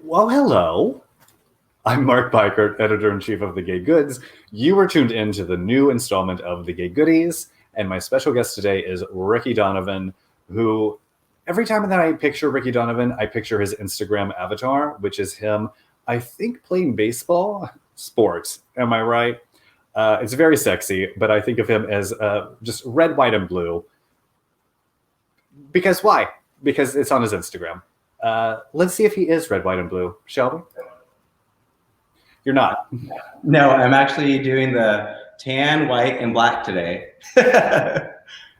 Well, hello. I'm Mark Bikert, editor-in-chief of The Gay Goods. You are tuned in to the new installment of The Gay Goodies, and my special guest today is Ricky Donovan, who, every time that I picture Ricky Donovan, I picture his Instagram avatar, which is him, I think, playing baseball. Sports, am I right? It's very sexy, but I think of him as just red, white, and blue. Because why? Because it's on his Instagram. Let's see if he is red, white, and blue, shall we? You're not. No, I'm actually doing the tan, white, and black today.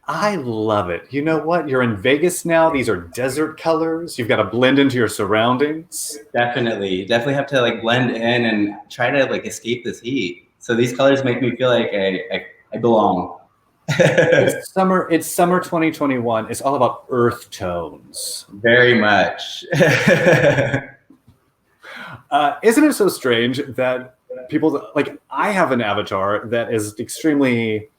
I love it. You know what? You're in Vegas now. These are desert colors. You've got to blend into your surroundings. Definitely have to like blend in and try to like escape this heat. So these colors make me feel like I belong. It's summer 2021. It's all about earth tones. Very much. Isn't it so strange that people, like, I have an avatar that is extremely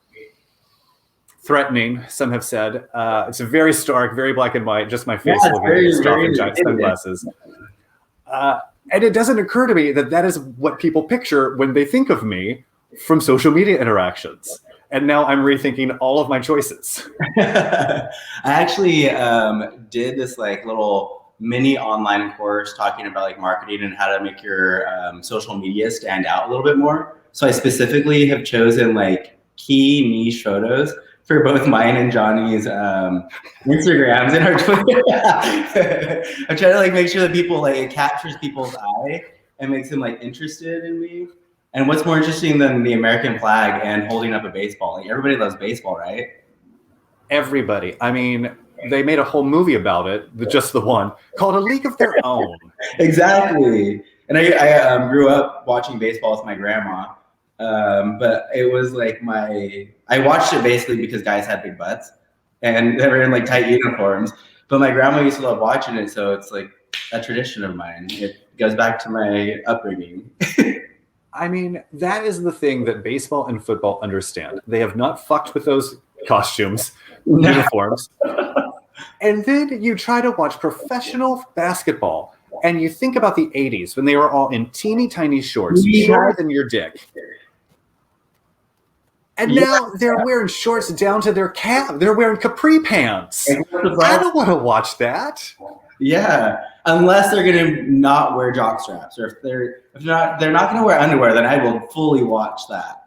threatening, some have said. It's very stark, very black and white, just my face looking at stuff and giant sunglasses. And it doesn't occur to me that that is what people picture when they think of me from social media interactions. And now I'm rethinking all of my choices. I actually did this like little mini online course talking about like marketing and how to make your social media stand out a little bit more. So I specifically have chosen like key niche photos for both mine and Johnny's Instagrams and our Twitter. I'm trying to like make sure that people like it captures people's eye and makes them like interested in me. And what's more interesting than the American flag and holding up a baseball? Like everybody loves baseball, right? Everybody. I mean, they made a whole movie about it, just the one, called A League of Their Own. Exactly. And I grew up watching baseball with my grandma. But it was like I watched it basically because guys had big butts and they were in like tight uniforms. But my grandma used to love watching it. So it's like a tradition of mine. It goes back to my upbringing. I mean, that is the thing that baseball and football understand. They have not fucked with those costumes, uniforms. And then you try to watch professional basketball, and you think about the 80s when they were all in teeny tiny shorts, shorter than your dick. And now they're wearing shorts down to their calf. They're wearing capri pants. I don't want to watch that. Yeah, unless they're gonna not wear jock straps, or if they're not gonna wear underwear, then I will fully watch that.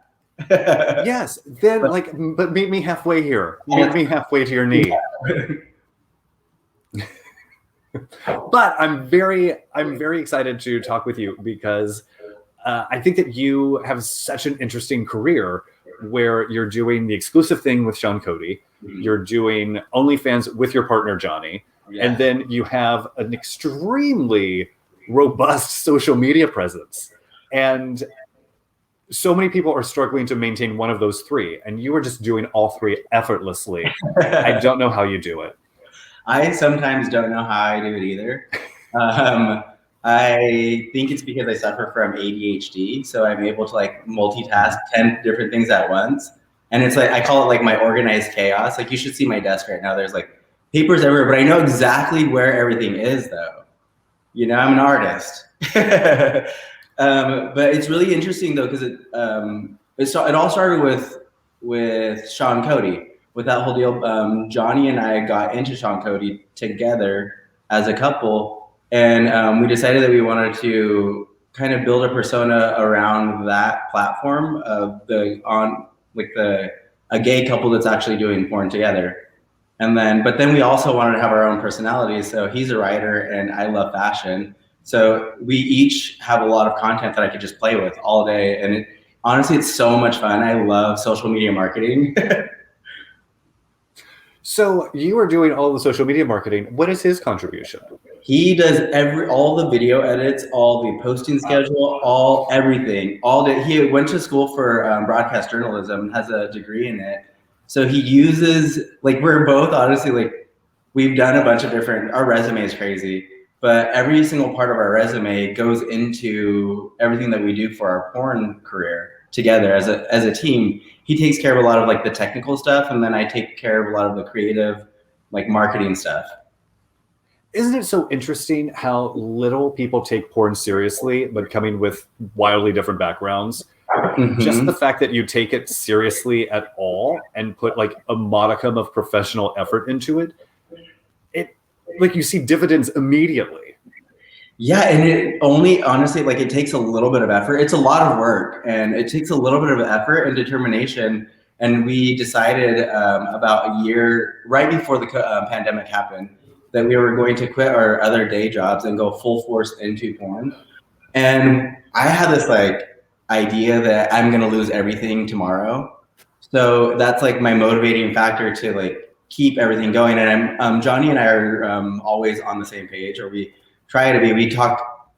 Yes, then but meet me halfway here. Meet me halfway to your knee. But I'm very excited to talk with you because I think that you have such an interesting career where you're doing the exclusive thing with Sean Cody, you're doing OnlyFans with your partner Johnny, and then you have an extremely robust social media presence. And so many people are struggling to maintain one of those three, and you are just doing all three effortlessly. I don't know how you do it. I sometimes don't know how I do it either. I think it's because I suffer from ADHD, so I'm able to like multitask 10 different things at once. And it's like, I call it like my organized chaos. Like you should see my desk right now. There's like papers everywhere, but I know exactly where everything is though. You know, I'm an artist. But it's really interesting though, because it all started with Sean Cody. With that whole deal, Johnny and I got into Sean Cody together as a couple, and we decided that we wanted to kind of build a persona around that platform of a gay couple that's actually doing porn together. But then we also wanted to have our own personalities. So he's a writer, and I love fashion. So we each have a lot of content that I could just play with all day, and honestly, it's so much fun. I love social media marketing. So you are doing all the social media marketing. What is his contribution? He does all the video edits, all the posting schedule, everything, all day. He went to school for broadcast journalism, has a degree in it. So he uses, like, we're both honestly, like, we've done a bunch of different, our resume is crazy, but every single part of our resume goes into everything that we do for our porn career together as a team. He takes care of a lot of like the technical stuff, and then I take care of a lot of the creative, like marketing stuff. Isn't it so interesting how little people take porn seriously, but coming with wildly different backgrounds? Just the fact that you take it seriously at all and put like a modicum of professional effort into it, like you see dividends immediately. Yeah, and it only honestly like it takes a little bit of effort. It's a lot of work, and it takes a little bit of effort and determination. And we decided about a year right before the pandemic happened that we were going to quit our other day jobs and go full force into porn. And I had this like idea that I'm gonna lose everything tomorrow. So that's like my motivating factor to like keep everything going. And Johnny and I are always on the same page, or we try to be. We talk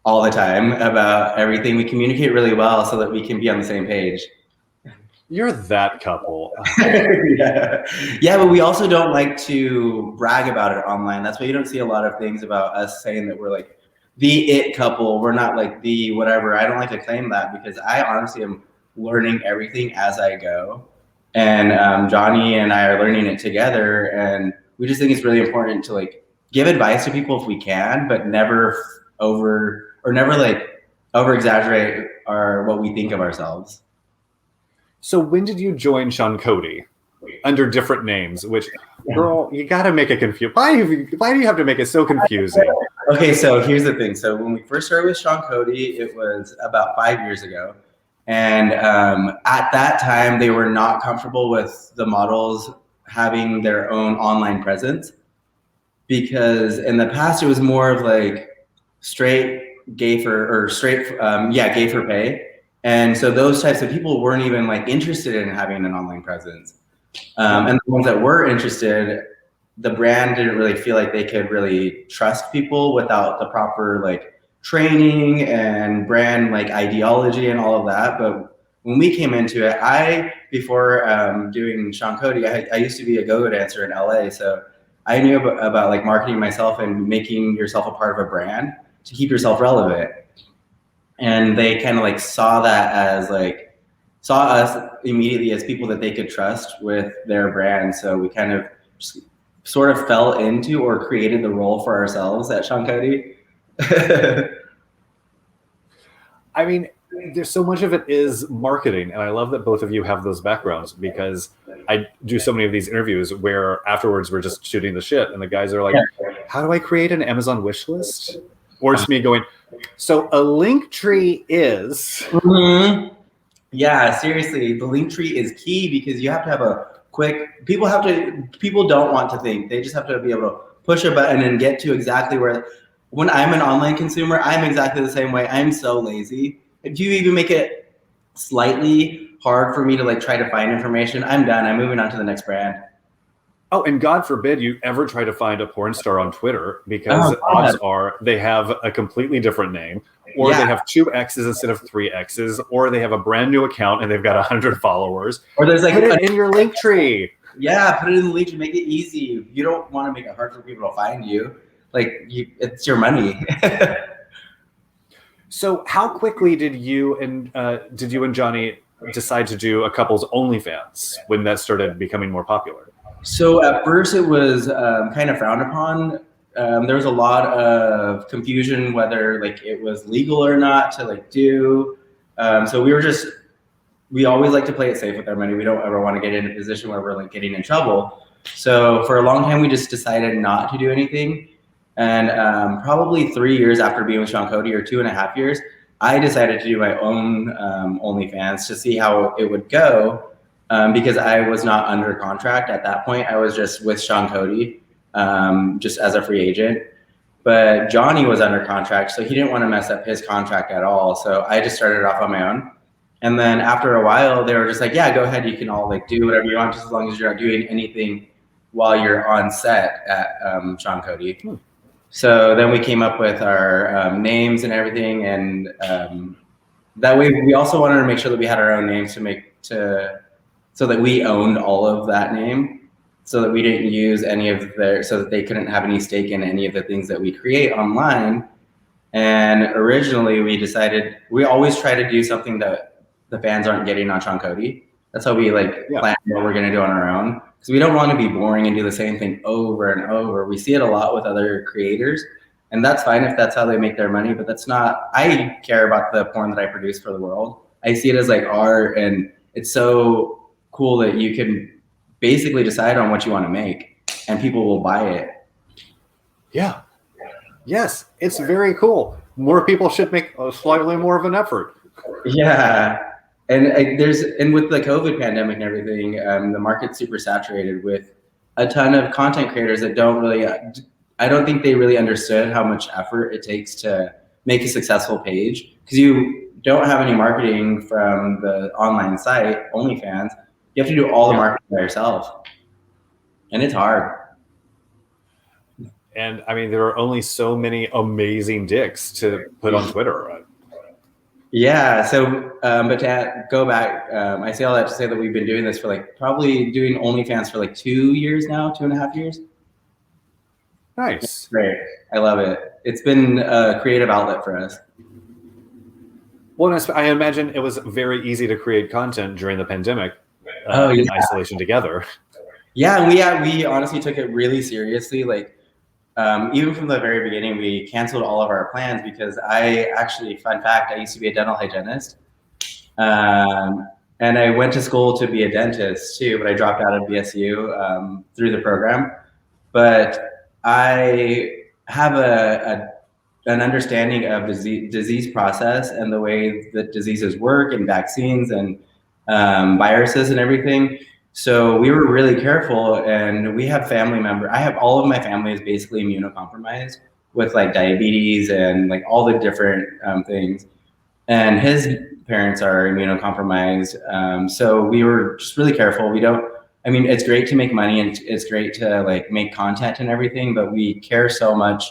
all the time about everything. We communicate really well so that we can be on the same page. You're that couple. Yeah, but we also don't like to brag about it online. That's why you don't see a lot of things about us saying that we're like the it couple. We're not like the whatever. I don't like to claim that because I honestly am learning everything as I go. And Johnny and I are learning it together. And we just think it's really important to like give advice to people if we can, but never like over exaggerate what we think of ourselves. So when did you join Sean Cody under different names? Which, girl, you got to make it confusing. Why do you have to make it so confusing? Okay, so here's the thing. So when we first started with Sean Cody, it was about 5 years ago. And at that time, they were not comfortable with the models having their own online presence. Because in the past, it was more of like gay for pay. And so those types of people weren't even like interested in having an online presence. And the ones that were interested, the brand didn't really feel like they could really trust people without the proper like training and brand like ideology and all of that. But when we came into it, before doing Sean Cody, I used to be a go-go dancer in LA. So I knew about like marketing myself and making yourself a part of a brand to keep yourself relevant. And they kind of like saw us immediately as people that they could trust with their brand. So we kind of just sort of fell into or created the role for ourselves at Sean Cody. I mean, there's so much of it is marketing, and I love that both of you have those backgrounds because I do so many of these interviews where afterwards we're just shooting the shit, and the guys are like, "How do I create an Amazon wish list?" Or it's me going, "So a link tree is." Mm-hmm. Yeah, seriously, the link tree is key because you have to have a quick. People don't want to think; they just have to be able to push a button and get to exactly where. When I'm an online consumer, I'm exactly the same way. I'm so lazy. If you even make it slightly hard for me to like try to find information, I'm done. I'm moving on to the next brand. Oh, and God forbid you ever try to find a porn star on Twitter because odds are they have a completely different name, or they have 2 X's instead of 3 X's, or they have a brand new account and they've got 100 followers. Or there's like put it in your link tree. Yeah, put it in the link tree. Make it easy. You don't want to make it hard for people to find you. It's your money. So how quickly did you and Johnny decide to do a couple's OnlyFans when that started becoming more popular? So at first it was kind of frowned upon. There was a lot of confusion whether like it was legal or not to like do. So we always like to play it safe with our money. We don't ever want to get in a position where we're like getting in trouble. So for a long time we just decided not to do anything. And probably 3 years after being with Sean Cody, or 2.5 years, I decided to do my own OnlyFans to see how it would go because I was not under contract at that point. I was just with Sean Cody, just as a free agent. But Johnny was under contract, so he didn't want to mess up his contract at all. So I just started off on my own. And then after a while, they were just like, yeah, go ahead. You can all like do whatever you want, just as long as you're not doing anything while you're on set at Sean Cody. So then we came up with our names and everything, and that way we also wanted to make sure that we had our own names so that we owned all of that name, so that we didn't use any of so that they couldn't have any stake in any of the things that we create online. And originally we decided we always try to do something that the fans aren't getting on Sean Cody. That's how we like plan what we're going to do on our own, because we don't want to be boring and do the same thing over and over. We see it a lot with other creators, and that's fine if that's how they make their money, but that's not, I care about the porn that I produce for the world. I see it as like art, and it's so cool that you can basically decide on what you want to make and people will buy it. Yeah. Yes, it's very cool. More people should make slightly more of an effort. Yeah. And and with the COVID pandemic and everything, the market's super saturated with a ton of content creators that don't really, I don't think they really understood how much effort it takes to make a successful page, because you don't have any marketing from the online site, OnlyFans. You have to do all the marketing by yourself. And it's hard. And I mean, there are only so many amazing dicks to put on Twitter. Yeah. So, but to go back, I say all that to say that we've been doing this for like probably doing OnlyFans for like 2 years now, 2.5 years. Nice. It's great. I love it. It's been a creative outlet for us. Well, I imagine it was very easy to create content during the pandemic in isolation together. Yeah. We honestly took it really seriously. Like, even from the very beginning, we canceled all of our plans because fun fact, I used to be a dental hygienist. And I went to school to be a dentist too, but I dropped out of BSU through the program. But I have an understanding of disease process and the way that diseases work and vaccines and viruses and everything. So we were really careful, and we have family members. I have all of my family is basically immunocompromised with like diabetes and like all the different things. And his parents are immunocompromised. So we were just really careful. I mean, it's great to make money and it's great to like make content and everything, but we care so much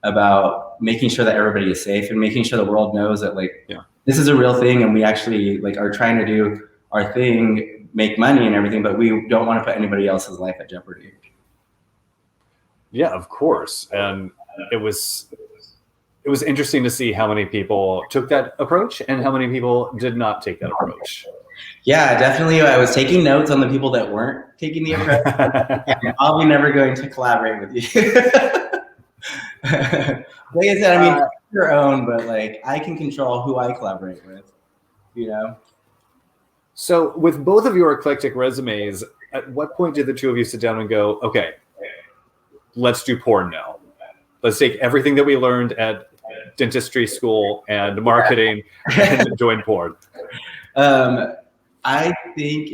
about making sure that everybody is safe and making sure the world knows that like, this is a real thing. And we actually like are trying to do our thing, make money and everything, but we don't want to put anybody else's life at jeopardy. Yeah, of course. And it was interesting to see how many people took that approach and how many people did not take that approach. Yeah, definitely. I was taking notes on the people that weren't taking the approach. I'm probably never going to collaborate with you. Like I said, I mean, your own, but like I can control who I collaborate with, you know? So with both of your eclectic resumes, at what point did the two of you sit down and go, okay, let's do porn now? Let's take everything that we learned at dentistry school and marketing and join porn. I think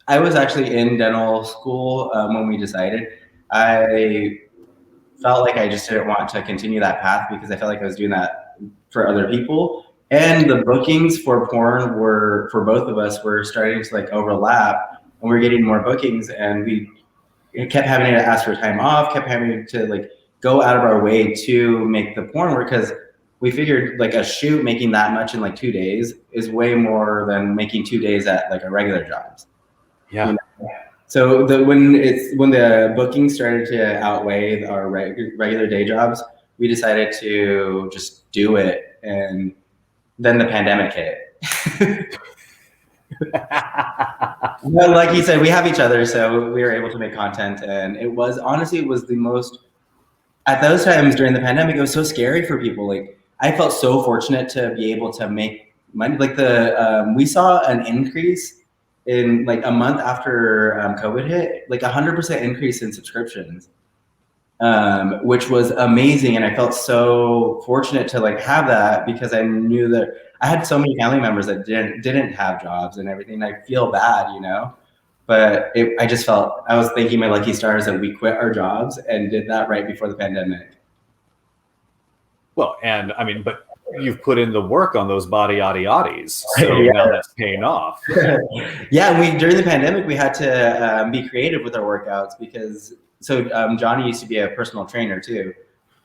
I was actually in dental school when we decided. I felt like I just didn't want to continue that path because I felt like I was doing that for other people. And the bookings for porn for both of us were starting to like overlap, and we're getting more bookings, and we kept having to ask for time off, kept having to like go out of our way to make the porn work, because we figured like a shoot making that much in like 2 days is way more than making 2 days at like a regular jobs. Yeah. You know? So when the bookings started to outweigh our regular day jobs, we decided to just do it, and then the pandemic hit. Well, like you said, we have each other, so we were able to make content, and it was the most, at those times during the pandemic, it was so scary for people. Like I felt so fortunate to be able to make money. Like we saw an increase in like a month after COVID hit, like 100% increase in subscriptions. Which was amazing, and I felt so fortunate to like have that, because I knew that I had so many family members that didn't have jobs and everything. I feel bad, you know, but I just felt, I was thanking my lucky stars that we quit our jobs and did that right before the pandemic. Well, and I mean, but you've put in the work on those body oddies, so now that's paying off. Yeah, during the pandemic we had to be creative with our workouts, because Johnny used to be a personal trainer too,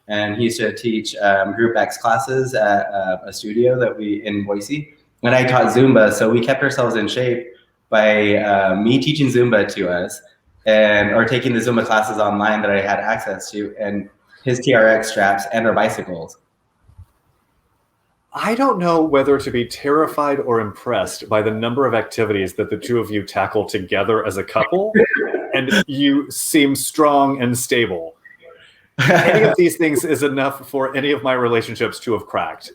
and he used to teach group X classes at a studio that in Boise, and I taught Zumba, so we kept ourselves in shape by me teaching Zumba to us, or taking the Zumba classes online that I had access to, and his TRX straps and our bicycles. I don't know whether to be terrified or impressed by the number of activities that the two of you tackle together as a couple, and you seem strong and stable. Any of these things is enough for any of my relationships to have cracked.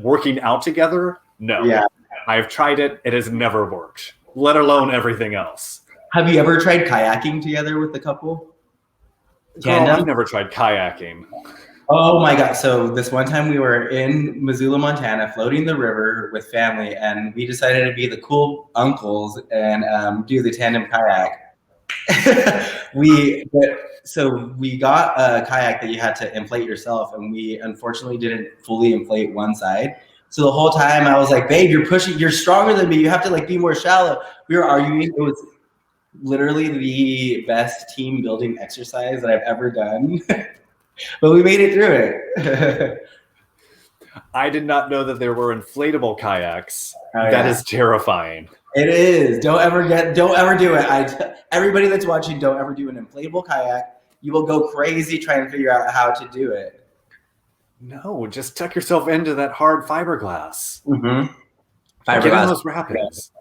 Working out together, no. Yeah. I've tried it. It has never worked, let alone everything else. Have you ever tried kayaking together with the couple? Girl, I've never tried kayaking. Oh my God. So this one time we were in Missoula, Montana, floating the river with family, and we decided to be the cool uncles and do the tandem kayak. So we got a kayak that you had to inflate yourself, and we unfortunately didn't fully inflate one side. So the whole time I was like, babe, you're stronger than me. You have to like be more shallow. We were arguing. It was literally the best team building exercise that I've ever done. But we made it through it. I did not know that there were inflatable kayaks. Oh, that is terrifying. It is. Don't ever do it. Everybody that's watching, don't ever do an inflatable kayak. You will go crazy trying to figure out how to do it. No, just tuck yourself into that hard fiberglass. Mm-hmm. Get on those rapids.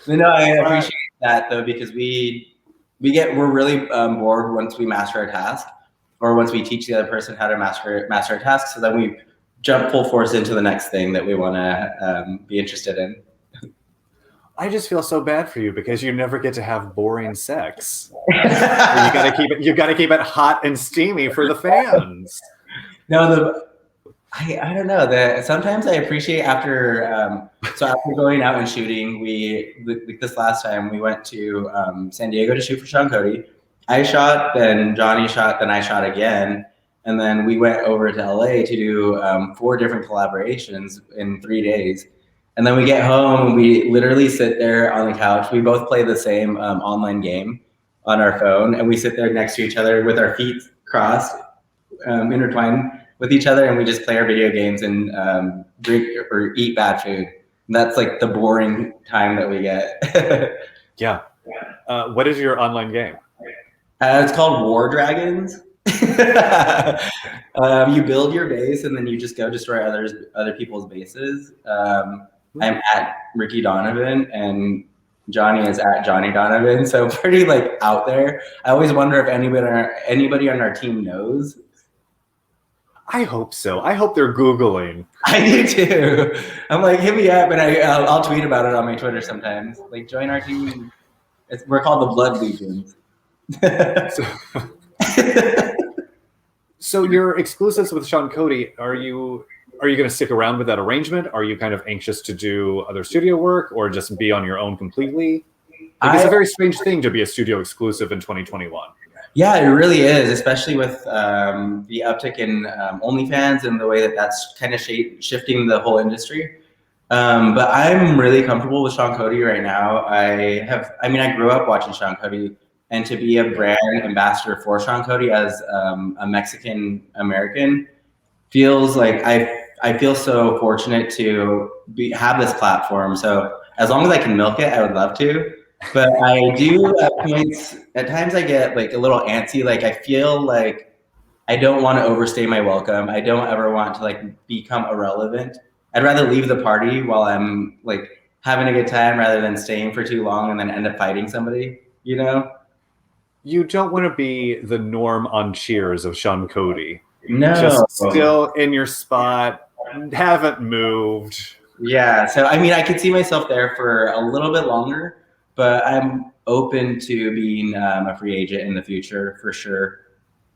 No, I appreciate that though, because we're really bored once we master our task, or once we teach the other person how to master our task. So then we jump full force into the next thing that we want to be interested in. I just feel so bad for you because you never get to have boring sex. You gotta keep it hot and steamy for the fans. No, I don't know. Sometimes I appreciate after going out and shooting. This last time we went to San Diego to shoot for Sean Cody. I shot, then Johnny shot, then I shot again, and then we went over to LA to do 4 different collaborations in 3 days. And then we get home and we literally sit there on the couch. We both play the same online game on our phone, and we sit there next to each other with our feet crossed, intertwined with each other, and we just play our video games and drink or eat bad food. And that's like the boring time that we get. Yeah. What is your online game? It's called War Dragons. You build your base and then you just go destroy other people's bases. I'm at Ricky Donovan and Johnny is at Johnny Donovan. So pretty like out there. I always wonder if anybody on our team knows. I hope so. I hope they're Googling. I do too. I'm like, hit me up, and I'll tweet about it on my Twitter sometimes. Like, join our team. We're called the Blood Legions. So your exclusives with Sean Cody, are you going to stick around with that arrangement? Are you kind of anxious to do other studio work or just be on your own completely? It's a very strange thing to be a studio exclusive in 2021. Yeah, it really is, especially with the uptick in OnlyFans and the way that that's kind of shifting the whole industry. But I'm really comfortable with Sean Cody right now. I grew up watching Sean Cody, and to be a brand ambassador for Sean Cody as a Mexican American feels like I feel so fortunate to have this platform. So as long as I can milk it, I would love to. But I do at times I get like a little antsy. Like I feel like I don't want to overstay my welcome. I don't ever want to like become irrelevant. I'd rather leave the party while I'm like having a good time rather than staying for too long and then end up fighting somebody, you know? You don't want to be the norm on Cheers of Sean Cody. No. Just still in your spot, haven't moved. Yeah. So, I mean, I could see myself there for a little bit longer, but I'm open to being a free agent in the future for sure.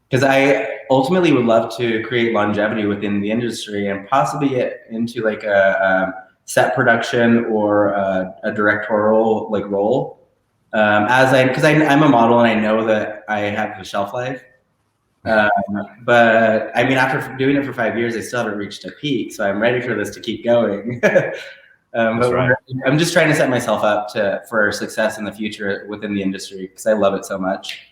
Because I ultimately would love to create longevity within the industry and possibly get into like a set production or a directorial like role. Because I'm a model and I know that I have a shelf life. But I mean, after doing it for 5 years, I still haven't reached a peak. So I'm ready for this to keep going. But right. I'm just trying to set myself up for success in the future within the industry because I love it so much.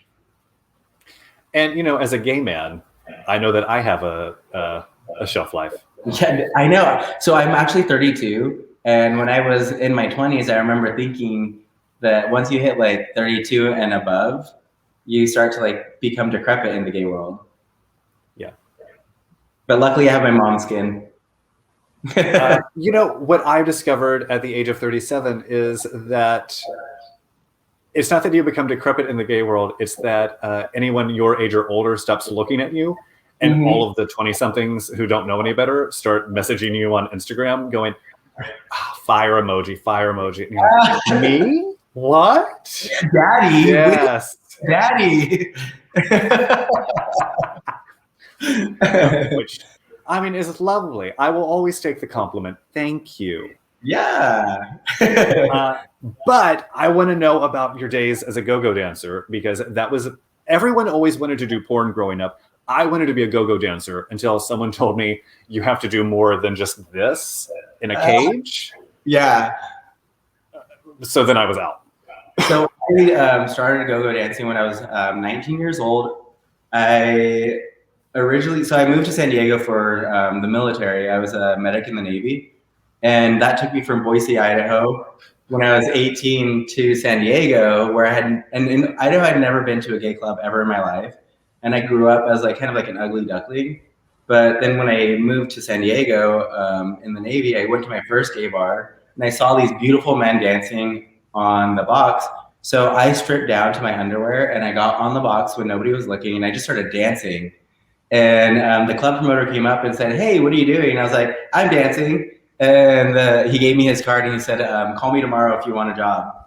And, you know, as a gay man, I know that I have a shelf life. Yeah, I know. So I'm actually 32. And when I was in my 20s, I remember thinking that once you hit like 32 and above, you start to like become decrepit in the gay world. Yeah. But luckily I have my mom's skin. You know, what I've discovered at the age of 37 is that it's not that you become decrepit in the gay world. It's that anyone your age or older stops looking at you, and all of the 20-somethings who don't know any better start messaging you on Instagram going, fire emoji, fire emoji. And you're like, me? What? Daddy. Yes. Daddy. Which, I mean, is lovely. I will always take the compliment. Thank you. Yeah. But I want to know about your days as a go-go dancer, because that was, everyone always wanted to do porn growing up. I wanted to be a go-go dancer until someone told me you have to do more than just this in a cage. Yeah. So then I was out. So I started go-go dancing when I was 19 years old. I moved to San Diego for the military. I was a medic in the Navy, and that took me from Boise, Idaho, when I was 18 to San Diego, where and in Idaho, I'd never been to a gay club ever in my life. And I grew up as kind of like an ugly duckling. But then when I moved to San Diego in the Navy, I went to my first gay bar, and I saw these beautiful men dancing on the box. So I stripped down to my underwear, and I got on the box when nobody was looking, and I just started dancing. And the club promoter came up and said, "Hey, what are you doing?" And I was like, "I'm dancing." And he gave me his card, and he said, "Call me tomorrow if you want a job."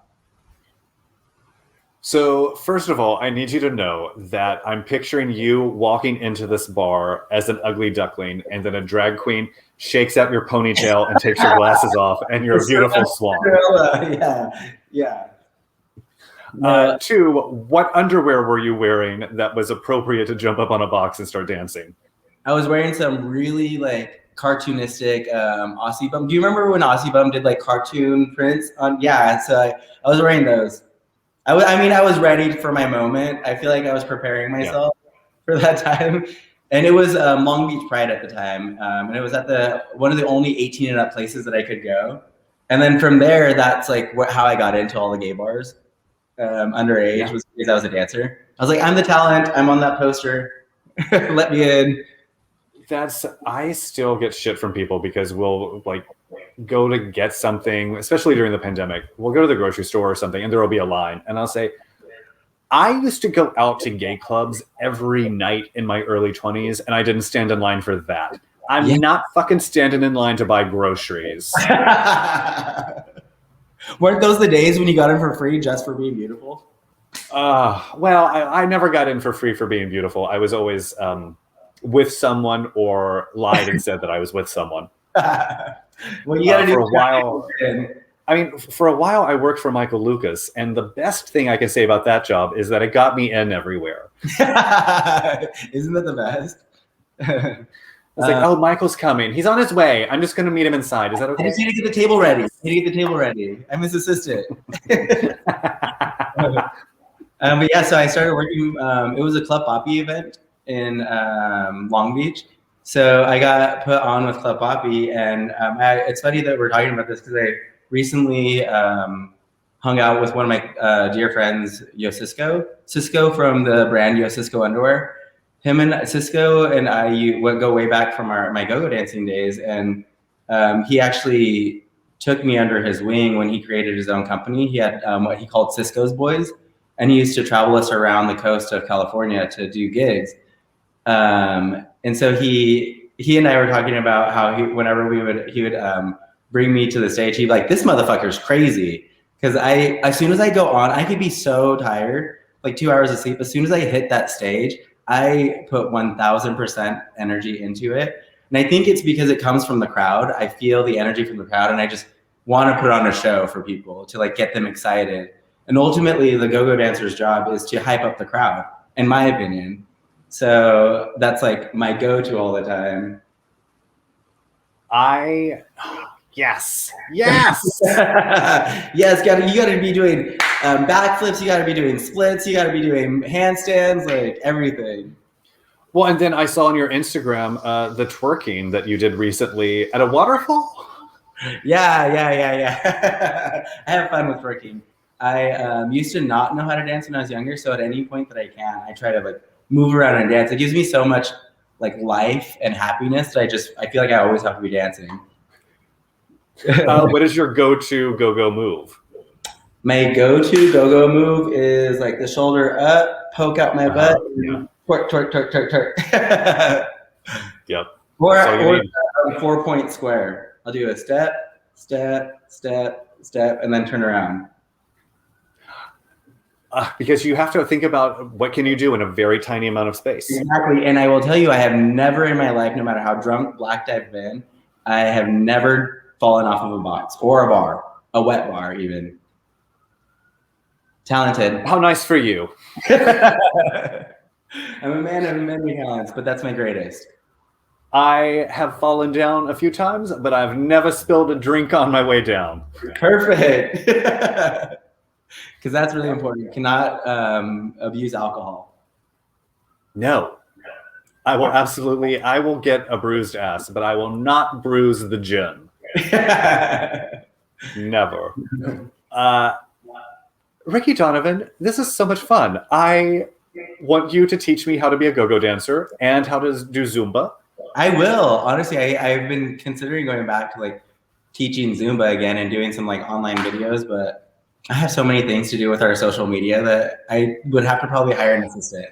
So first of all, I need you to know that I'm picturing you walking into this bar as an ugly duckling, and then a drag queen shakes out your ponytail and takes your glasses off, and you're a beautiful swan. Yeah. 2, what underwear were you wearing that was appropriate to jump up on a box and start dancing? I was wearing some really cartoonistic Aussie Bum. Do you remember when Aussie Bum did cartoon prints on? Yeah, so I was wearing those. I was ready for my moment. I feel like I was preparing myself for that time. And it was Long Beach Pride at the time. And it was at one of the only 18 and up places that I could go. And then from there, that's how I got into all the gay bars underage, was because I was a dancer. I was like, I'm the talent. I'm on that poster. Let me in. I still get shit from people because we'll go to get something, especially during the pandemic. We'll go to the grocery store or something, and there will be a line. And I'll say, I used to go out to gay clubs every night in my early 20s, and I didn't stand in line for that. I'm not fucking standing in line to buy groceries. Weren't those the days when you got in for free just for being beautiful? Well, I never got in for free for being beautiful. I was always with someone, or lied and said that I was with someone. Well, you gotta do for a while. I mean, for a while, I worked for Michael Lucas, and the best thing I can say about that job is that it got me in everywhere. Isn't that the best? It's oh, Michael's coming. He's on his way. I'm just going to meet him inside. Is that okay? I just need to get the table ready. I'm his assistant. But yeah, so I started working. It was a Club Poppy event in Long Beach. So I got put on with Club Poppy, and it's funny that we're talking about this because I recently hung out with one of my dear friends, Yo Cisco from the brand Yo Cisco underwear. Him and Cisco and I would go way back from my go-go dancing days, and he actually took me under his wing when he created his own company. He had what he called Cisco's Boys, and he used to travel us around the coast of California to do gigs. And so he and I were talking about how whenever he would bring me to the stage, he'd be like, "This motherfucker's crazy." Because as soon as I go on, I could be so tired, 2 hours of sleep. As soon as I hit that stage, I put 1000% energy into it. And I think it's because it comes from the crowd. I feel the energy from the crowd, and I just want to put on a show for people to get them excited. And ultimately, the go-go dancer's job is to hype up the crowd, in my opinion. So that's my go-to all the time. Yes. Yes, you gotta be doing backflips, you gotta be doing splits, you gotta be doing handstands, everything. Well, and then I saw on your Instagram the twerking that you did recently at a waterfall. Yeah. I have fun with twerking. I used to not know how to dance when I was younger, so at any point that I can, I try to move around and dance. It gives me so much life and happiness that I feel like I always have to be dancing. What is your go-to go-go move? My go-to go-go move is like the shoulder up, poke out my butt, Yeah. twerk, twerk, twerk, twerk, twerk. Yep. Or So a 4-point square. I'll do a step, step, step, step, and then turn around. Because you have to think about what can you do in a very tiny amount of space. Exactly. And I will tell you, I have never in my life, no matter how drunk, blacked I've been, I have never fallen off of a box or a bar, a wet bar even. Talented. How nice for you. I'm a man of many talents, but that's my greatest. I have fallen down a few times, but I've never spilled a drink on my way down. Perfect. Because that's really important. You cannot abuse alcohol. No. I will get a bruised ass, but I will not bruise the gin. Never. Ricky Donovan, this is so much fun. I want you to teach me how to be a go-go dancer and how to do Zumba. I will. Honestly, I've been considering going back to like teaching Zumba again and doing some like online videos, but I have so many things to do with our social media that I would have to probably hire an assistant.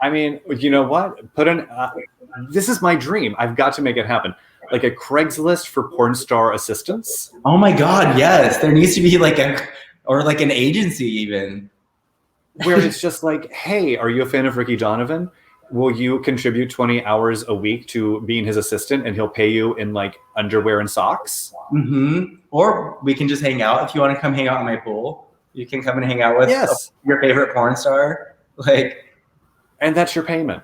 I mean, you know what? This is my dream. I've got to make it happen. Like a Craigslist for porn star assistants. Oh my God, yes. There needs to be like an agency even. Where it's just like, hey, are you a fan of Ricky Donovan? Will you contribute 20 hours a week to being his assistant and he'll pay you in like underwear and socks? Mm-hmm. Or we can just hang out. If you want to come hang out in my pool, you can come and hang out with your favorite porn star. And that's your payment.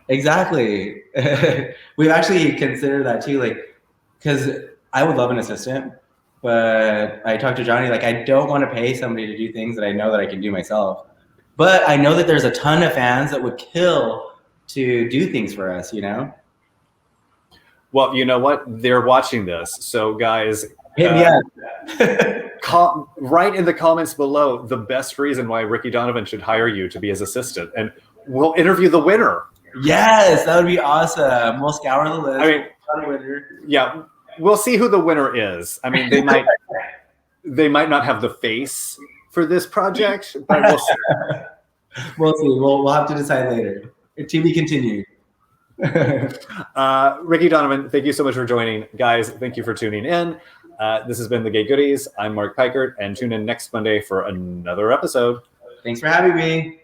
Exactly. We've actually considered that too, like, because I would love an assistant, but I talked to Johnny, like, I don't want to pay somebody to do things that I know that I can do myself. But I know that there's a ton of fans that would kill to do things for us, you know? Well, you know what? They're watching this. So, guys, Hit me up. Write in the comments below the best reason why Ricky Donovan should hire you to be his assistant. And we'll interview the winner. Yes, that would be awesome. We'll scour the list. I mean, yeah, we'll see who the winner is. I mean, they might not have the face for this project, but we'll see. We'll see. We'll have to decide later. To be continued. Ricky Donovan, thank you so much for joining. Guys, thank you for tuning in. This has been The Gay Goodies. I'm Mark Pikert, and tune in next Monday for another episode. Thanks for having me.